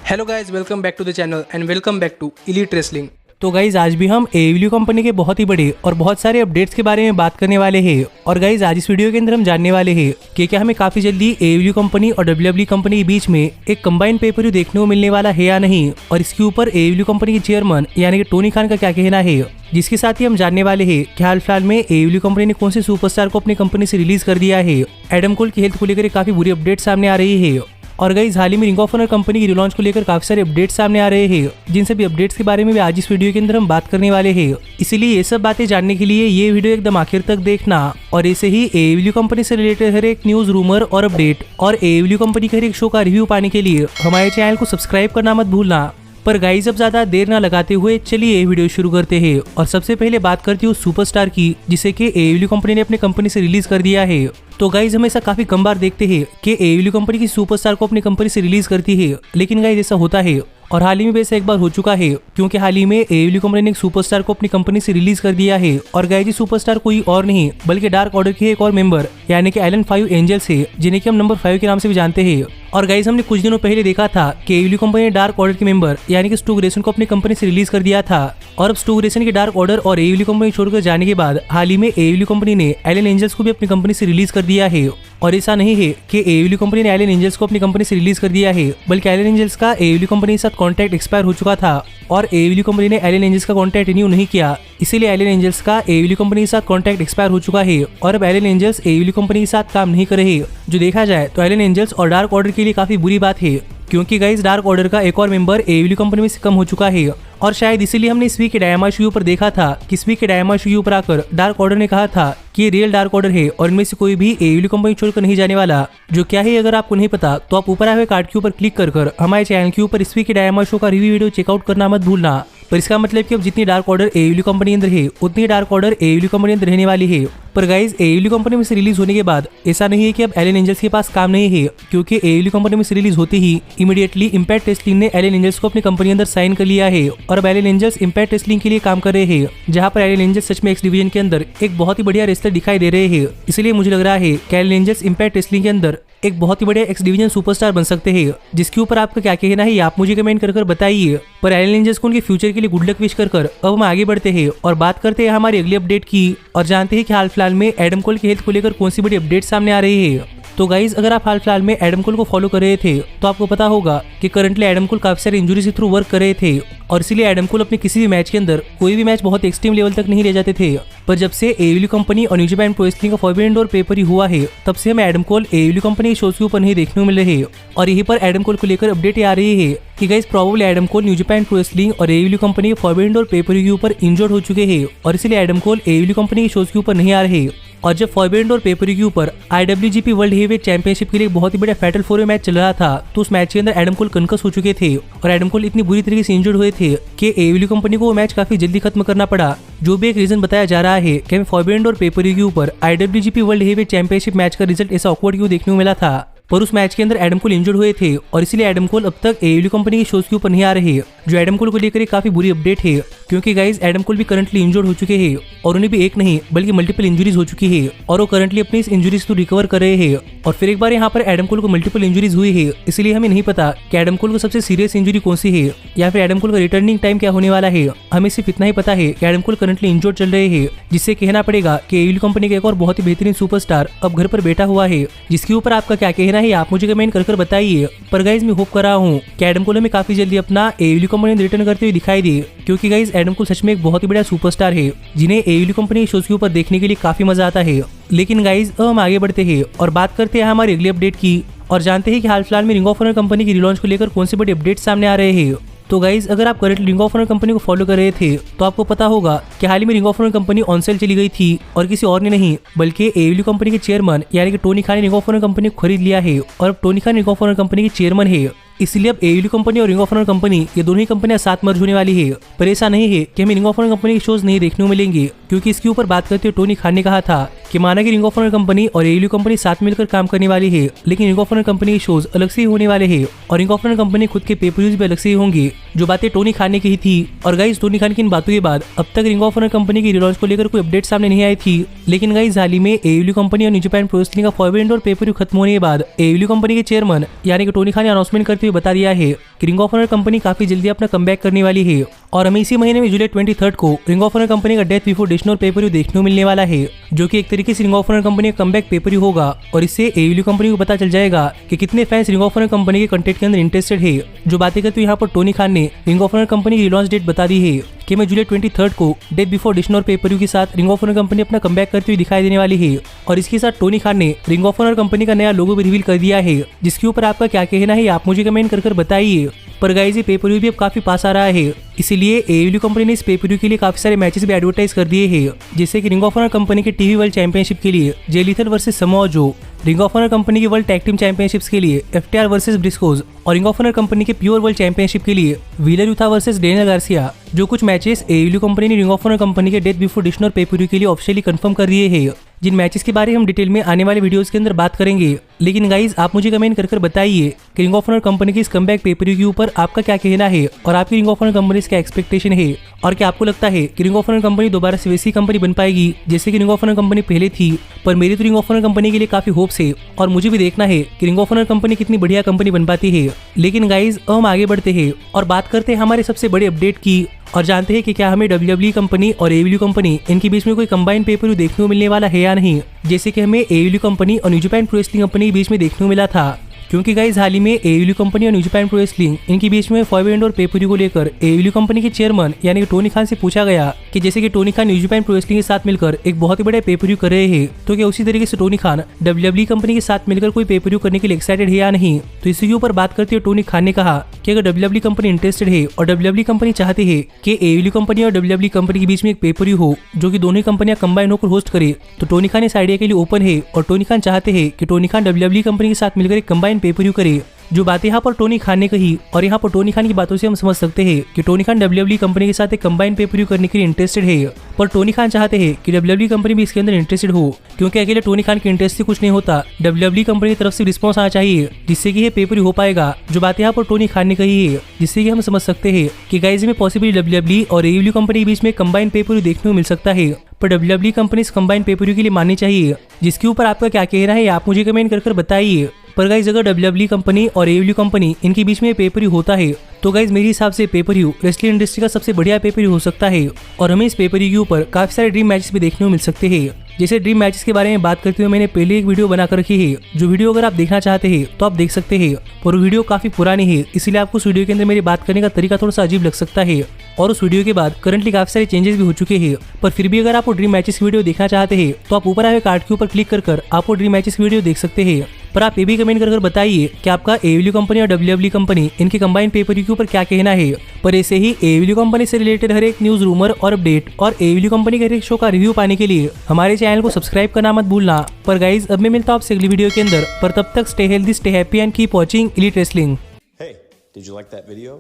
Hello guys, welcome back to the channel and welcome back to elite wrestling. तो guys आज भी हम AEW company के बहुत ही बड़े और बहुत सारे अपडेट्स के बारे में बात करने वाले हैं। और गाइज आज इस वीडियो के अंदर हम जानने वाले हैं कि क्या हमें काफी जल्दी AEW कंपनी और WWE कंपनी के बीच में एक कंबाइंड पेपर व्यू देखने को मिलने वाला है या नहीं, और इसके ऊपर AEW कंपनी के चेयरमैन यानी कि टोनी खान का क्या कहना है। जिसके साथ ही हम जानने वाले हैं कि हाल फिलहाल में AEW कंपनी ने कौन से सुपरस्टार को अपनी कंपनी से रिलीज कर दिया है। एडम कोल की हेल्थ को लेकर काफी बुरी अपडेट सामने आ रही है। और गाइस हाल ही में रिंग ऑफ ऑनर कंपनी की रिलॉन्च को लेकर काफी सारे अपडेट्स सामने आ रहे हैं, जिन सभी अपडेट्स के बारे में भी आज इस वीडियो के अंदर हम बात करने वाले हैं। इसीलिए ये सब बातें जानने के लिए ये वीडियो एकदम आखिर तक देखना, और ऐसे ही AEW कंपनी से रिलेटेड हर एक न्यूज, रूमर और अपडेट और AEW कंपनी के हर एक शो का रिव्यू पाने के लिए हमारे चैनल को सब्सक्राइब करना मत भूलना। पर गाइस अब ज्यादा देर ना लगाते हुए चलिए वीडियो शुरू करते हैं। और सबसे पहले बात करती हूँ सुपरस्टार की, जिसे कि AEW कंपनी ने अपनी कंपनी से रिलीज कर दिया है। तो गाइज हम ऐसा काफी कम बार देखते हैं कि AEW कंपनी की सुपरस्टार को अपनी कंपनी से रिलीज करती है, लेकिन गाइज ऐसा होता है और हाल ही में वैसे एक बार हो चुका है, क्योंकि हाल ही में AEW कंपनी ने एक सुपरस्टार को अपनी कंपनी से रिलीज कर दिया है। और गाइज सुपरस्टार कोई और नहीं बल्कि डार्क ऑर्डर के एक और मेंबर यानी कि एलन 5 एंजल्स है, जिन्हें कि हम नंबर 5 के नाम से भी जानते हैं। और गाइज हमने कुछ दिनों पहले देखा था कि AEW कंपनी ने डार्क ऑर्डर के मेंबर यानी कि स्टू ग्रेसन को अपनी कंपनी से रिलीज कर दिया था। और अब स्टू ग्रेसन के डार्क ऑर्डर और AEW कंपनी छोड़कर जाने के बाद हाल ही में AEW कंपनी ने एलन एंजल्स को भी अपनी कंपनी से रिलीज कर दिया है। और ऐसा नहीं है कि AEW कंपनी ने एलन एंजल्स को अपनी कंपनी से रिलीज कर दिया है, बल्कि एलन एंजल्स का AEW कंपनी के साथ कॉन्ट्रैक्ट एक्सपायर हो चुका था और AEW कंपनी ने एलन एंजल्स का कॉन्ट्रैक्ट रिन्यू नहीं किया। इसीलिए एलन एंजल्स का AEW कंपनी के साथ कॉन्ट्रैक्ट एक्सपायर हो चुका है और अब एलन एंजल्स AEW कंपनी के साथ काम नहीं कर रहे। जो देखा जाए तो एलन एंजल्स और डार्क ऑर्डर के लिए काफी बुरी बात है, क्योंकि गाइस डार्क ऑर्डर का एक और मेंबर AEW कंपनी में से कम हो चुका है। और शायद इसीलिए हमने इस वीक के डायमा शो पर देखा था कि इस वीक के डायमा शो पर आकर डार्क ऑर्डर ने कहा था कि ये रियल डार्क ऑर्डर है और इनमें से कोई भी AEW कंपनी छोड़कर नहीं जाने वाला। जो क्या है अगर आपको नहीं पता तो आप ऊपर आए हुए कार्ड के ऊपर क्लिक कर हमारे चैनल के ऊपर इस वीक के डायमा शो का रिव्यू वीडियो चेकआउट करना मत भूलना। पर इसका मतलब कि अब जितनी डार्क ऑर्डर AEW कंपनी अंदर है उतनी डार्क ऑर्डर AEW कंपनी अंदर रहने वाली है। पर गाइज AEW कंपनी में से रिलीज होने के बाद ऐसा नहीं है कि अब एलन एंजल्स के पास काम नहीं है, क्योंकि AEW कंपनी में से रिलीज होते ही इमीडिएटली इंपैक्ट रेसलिंग ने एलन एंजल्स को अपनी कंपनी अंदर साइन कर लिया है। और अब एलन एंजल्स इंपैक्ट रेसलिंग के लिए काम कर रहे हैं, जहां पर एलन एंजल्स सच में एक्स डिवीजन के अंदर एक बहुत ही बढ़िया रेसलर दिखाई दे रहे हैं। इसलिए मुझे लग रहा है कि एलन एंजल्स इंपैक्ट रेसलिंग के अंदर एक बहुत ही बढ़िया एक्स डिवीजन सुपरस्टार बन सकते हैं। जिसके ऊपर आपका क्या कहना है आप मुझे कमेंट कर बताइए। पर एलन एंजल्स को उनके फ्यूचर के लिए गुड लक विश कर अब हम आगे बढ़ते हैं और बात करते हैं हमारी अगली अपडेट की, और जानते हैं कि हाल फिलहाल में एडम कोल की हेल्थ को लेकर कौन सी बड़ी अपडेट सामने आ रही है। तो गाइज अगर आप हाल फिलहाल में एडम कोल को फॉलो कर रहे थे तो आपको पता होगा कि करंटली एडम कोल काफी सारे इंजरी के थ्रू वर्क कर रहे थे, और इसीलिए एडम कोल अपने किसी भी मैच के अंदर कोई भी मैच बहुत एक्सट्रीम लेवल तक नहीं ले जाते थे। पर जब से AEW कंपनी और न्यू जापान प्रो रेसलिंग का फॉरबिडन डोर पेपर हुआ है, तब से हमें एडम कोल AEW कंपनी के शोज के ऊपर नहीं देखने को मिल रहे। और यहीं पर एडम कोल को लेकर अपडेट आ रही है कि guys probably Adam Cole new Japan pro wrestling और AEW कंपनी के फॉरबिडन डोर पेपर के ऊपर इंजर्ड हो चुके हैं, और इसलिए एडम कोल AEW कंपनी के शोज के ऊपर नहीं आ रहे। और जब फॉरबिडन डोर पेपर के ऊपर IWGP वर्ल्ड हेवीवेट चैंपियनशिप के लिए बहुत ही बड़ा फैटल 4 मैच चल रहा था, तो उस मैच के अंदर एडम कोल कंकस हो चुके थे और एडम कोल इतनी बुरी तरीके से इंजर्ड हुए थे कि AEW कंपनी को वो मैच काफी जल्दी खत्म करना पड़ा। जो भी एक रीजन बताया जा रहा है कि हमें फॉरबिडन डोर पेपर के ऊपर IWGP world heavyweight championship match का रिजल्ट ऐसा ऑकवर्ड क्यों देखने को मिला था। पर उस मैच के अंदर एडम कोल इंजर्ड हुए थे और इसीलिए एडम कोल अब तक AEW कंपनी के शोज के ऊपर नहीं आ रहे, जो एडम कोल को लेकर काफी बुरी अपडेट है, क्योंकि गाइज एडम कोल भी करंटली इंजर्ड हो चुके हैं और उन्हें भी एक नहीं बल्कि मल्टीपल इंजरीज हो चुकी है, और वो करंटली अपनी इस इंजरीज को रिकवर कर रहे हैं। और फिर एक बार यहाँ पर एडम कोल को मल्टीपल इंजरीज हुई है, इसलिए हमें नहीं पता कि एडम कोल को सबसे सीरियस इंजरी कौन सी है या फिर एडम कोल का रिटर्निंग टाइम क्या होने वाला है। हमें सिर्फ इतना ही पता है कि एडम कोल करंटली इंजर्ड चल रहे हैं, जिससे कहना पड़ेगा कि AEW कंपनी का एक और बहुत ही बेहतरीन सुपरस्टार अब घर पर बैठा हुआ है। जिसके ऊपर आपका क्या कहना है आप मुझे कमेंट कर बताइए। पर गाइज मैं होप कर रहा हूँ कि एडम कोल हमें काफी जल्दी अपना AEW कंपनी में रिटर्न करते हुए दिखाई दे, क्योंकि गाइज एडम कोल सच में एक बहुत ही बड़ा सुपरस्टार है, जिन्हें AEW कंपनी शोज के ऊपर देखने के लिए काफी मजा आता है। लेकिन गाइज अब हम आगे बढ़ते हैं और बात करते हैं हमारी अगली अपडेट की, और जानते हैं कि हाल फिलहाल में रिंग ऑफ ऑनर कंपनी की रिलॉन्च को लेकर कौन से बड़े अपडेट सामने आ रहे हैं। तो गाइज अगर आप currently Ring of Honor company को फॉलो कर रहे थे तो आपको पता होगा कि हाल ही में Ring of Honor company on sale चली गई थी, और किसी और ने नहीं बल्कि AEW कंपनी के चेयरमैन यानी कि टोनी खान ने रिंग ऑफ ऑनर कंपनी को खरीद लिया है, और अब Tony Khan Ring of Honor company के चेयरमैन है। इसलिए अब AEW कंपनी और रिंग ऑफ ऑनर कंपनी ये दोनों ही कंपनियां साथ मर्ज होने वाली है। पर ऐसा नहीं है कि हमें रिंग ऑफ ऑनर कंपनी के शोज नहीं देखने को मिलेंगे, क्योंकि इसके ऊपर बात करते हुए टोनी खान ने कहा था कि माना कि रिंग ऑफ ऑनर कंपनी और एयरव्यू कंपनी साथ मिलकर काम करने वाली है, लेकिन रिंग ऑफ ऑनर कंपनी के शोज अलग से ही होने वाले हैं और रिंग ऑफ ऑनर कंपनी खुद के पेपर व्यूज भी अलग से ही होंगे। जो बातें टोनी खान ने कही थी। और गाइस टोनी खान की इन बातों के बाद अब तक रिंग ऑफ ऑनर कंपनी की रिलॉन्च को लेकर कोई अपडेट सामने नहीं आई थी, लेकिन गाइस हाल ही में एयरव्यू कंपनी और न्यू जापान प्रो रेसलिंग का फॉरवर्ड इंडोर पेपर व्यू खत्म होने के बाद एयरव्यू कंपनी के चेयरमैन यानी कि टोनी खान ने अनाउंसमेंट करते हुए बता दिया है कि रिंग ऑफ ऑनर कंपनी काफी जल्दी अपना कमबैक करने वाली है और हमें इसी महीने में जुलाई 23 को रिंग ऑफ ऑनर कंपनी का death Before Destiny pay view देखने को मिलने वाला है, जो कि एक तरीके से रिंग ऑफ ऑनर कंपनी का कमबैक पेपर व्यू होगा और इससे एयरव्यू कंपनी को पता चल जाएगा कि कितने fans Ring of Honor company के कंटेंट के अंदर इंटरेस्टेड है। जो बातें करते हुए यहाँ पर टोनी खान ने रिंग ऑफ ऑनर कंपनी की रिलॉन्च डेट बता दी है कि मैं जुलाई 23 को डेथ बिफोर डेस्टिनी पेपर व्यू के साथ रिंग ऑफ ऑनर कंपनी अपना कमबैक करते हुए दिखाई देने वाली है और इसके साथ टोनी खान ने रिंग ऑफ ऑनर कंपनी का नया लोगो भी रिवील कर दिया है, जिसके ऊपर आपका क्या कहना है आप मुझे कमेंट कर बताइए। पर गाइस ये पेपर व्यू भी अब काफी पास आ रहा है, इसीलिए एयरव्यू कंपनी ने इस पेपर व्यू के लिए काफी सारे मैचेस भी एडवर्टाइज कर दिए हैं, जैसे कि रिंग ऑफ ऑनर कंपनी के टीवी वर्ल्ड चैंपियनशिप के लिए Jay Lethal versus Samoa Joe, Ring of Honor company की वर्ल्ड टैग टीम चैंपियनशिप्स के लिए FTR वर्सेस ब्रिस्कोज और रिंग ऑफ ऑनर कंपनी के प्योर वर्ल्ड चैंपियनशिप के लिए Wheeler Yuta versus Daniel Garcia. जो कुछ मैचेस एयरव्यू कंपनी ने रिंग ऑफ ऑनर कंपनी के डेथ बिफोर डेस्टिनी पेपर व्यू के लिए ऑफिशियली कंफर्म कर दिए हैं, जिन मैचेस के बारे में हम डिटेल में आने वाले वीडियोस के अंदर बात करेंगे। लेकिन गाइज आप मुझे कमेंट कर बताइए कि रिंग ऑफ ऑनर कंपनी की इस कमबैक पेपर व्यू के ऊपर आपका क्या कहना है और आपकी रिंग ऑफ ऑनर कंपनी से क्या एक्सपेक्टेशन है और क्या आपको लगता है कि रिंग ऑफ ऑनर कंपनी दोबारा से वैसी कंपनी बन पाएगी जैसे कि रिंग ऑफ ऑनर कंपनी पहले थी। पर मेरी तो रिंग ऑफ ऑनर कंपनी के लिए काफी होप्स है और मुझे भी देखना है कि रिंग ऑफ ऑनर कंपनी कितनी बढ़िया कंपनी बन पाती है। लेकिन गाइज हम आगे बढ़ते हैं और बात करते हैं हमारे सबसे बड़े अपडेट की और जानते हैं कि क्या हमें WWE कंपनी और एयरव्यू कंपनी इनके बीच में कोई कंबाइन पेपर व्यू देखने को मिलने वाला है या नहीं, जैसे कि हमें एयरव्यू कंपनी और new Japan pro wrestling company के बीच में देखने को मिला था। क्योंकि गाइज हाल ही में एयरव्यू कंपनी और न्यू जापान प्रो रेसलिंग इनके बीच में फॉरवर्ड इंडोर पेपर व्यू को लेकर एयरव्यू कंपनी के चेयरमैन यानी कि टोनी खान से पूछा गया कि जैसे कि Tony Khan new Japan pro wrestling के साथ मिलकर एक बहुत ही बड़ा पेपर व्यू कर रहे हैं, तो क्या उसी तरीके से टोनी खान WWE कंपनी के साथ मिलकर कोई पेपर व्यू करने के लिए एक्साइटेड है या नहीं। तो इसी के ऊपर बात करते हुए टोनी खान ने कहा कि अगर WWE कंपनी इंटरेस्टेड है और WWE कंपनी चाहती है कि एयरव्यू कंपनी और WWE कंपनी के बीच में एक पेपर व्यू हो जो कि दोनों कंपनियां कंबाइन होकर होस्ट करे, तो टोनी खान इस आइडिया के लिए ओपन है और टोनी खान चाहते हैं कि टोनी खान WWE कंपनी के साथ मिलकर एक कंबाइन पेपर व्यू करे। जो बातें यहाँ पर टोनी खान ने कही और यहाँ पर टोनी खान की बातों से हम समझ सकते हैं कि टोनी खान WWE कंपनी के साथ एक कंबाइन पेपर व्यू करने के लिए इंटरेस्टेड है, पर टोनी खान चाहते हैं कि WWE कंपनी भी इसके अंदर इंटरेस्टेड हो, क्योंकि अकेले टोनी खान के इंटरेस्ट से कुछ नहीं होता, WWE कंपनी की तरफ से रिस्पॉन्स आना चाहिए जिससे कि ये पेपर व्यू हो पाएगा। जो बातें यहाँ पर टोनी खान ने कही है जिससे कि हम समझ सकते हैं कि गाइस में पॉसिबली WWE और एयरव्यू कंपनी के बीच में कंबाइन पेपर व्यू देखने को मिल सकता है, पर WWE कंपनी इस कंबाइन पेपर व्यू के लिए माननी चाहिए। जिसके ऊपर आपका क्या कहना है आप मुझे कमेंट कर बताइए। पर गाइज अगर WWE कंपनी और एयरव्यू कंपनी इनके बीच में पेपर व्यू होता है तो गाइज मेरे हिसाब से पेपर व्यू रेसलिंग इंडस्ट्री का सबसे बढ़िया पेपर व्यू हो सकता है और हमें इस पेपर व्यू के ऊपर काफी सारे ड्रीम मैचेस भी देखने को मिल सकते हैं। जैसे ड्रीम मैचेस के बारे में बात करते हुए मैंने पहले एक वीडियो बनाकर रखी है, जो वीडियो अगर आप देखना चाहते हैं तो आप देख सकते हैं, पर वीडियो काफी पुरानी है इसलिए आपको उस वीडियो के अंदर मेरी बात करने का तरीका थोड़ा सा अजीब लग सकता है और उस वीडियो के बाद करंटली काफी सारे चेंजेस भी हो चुके हैं। पर फिर भी अगर आप ड्रीम मैचेस की वीडियो देखना चाहते हैं तो आप ऊपर आए कार्ड के ऊपर क्लिक कर आप ड्रीम मैचेस की वीडियो देख सकते हैं। पर आप ये भी कमेंट कर बताइए कि आपका एयरव्यू कंपनी और WWE कंपनी इनके कंबाइन पेपर व्यू के ऊपर क्या कहना है। पर ऐसे ही एयरव्यू कंपनी से रिलेटेड हर एक न्यूज, रूमर और अपडेट और एयरव्यू कंपनी के हर एक शो का रिव्यू पाने के लिए हमारे चैनल को सब्सक्राइब करना मत भूलना। पर गाइज अब मैं मिलता हूँ आपसे अगली वीडियो के अंदर, पर तब तक stay healthy, stay happy and keep watching elite wrestling. Hey, did you like that video?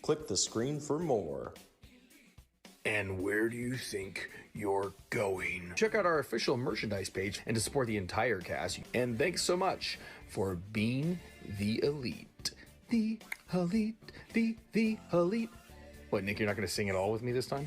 Click the screen for more. And where do you think you're going? Check out our official merchandise page and to support the entire cast. And thanks so much for being the elite. The elite, the elite. What, Nick, you're not going to sing it all with me this time?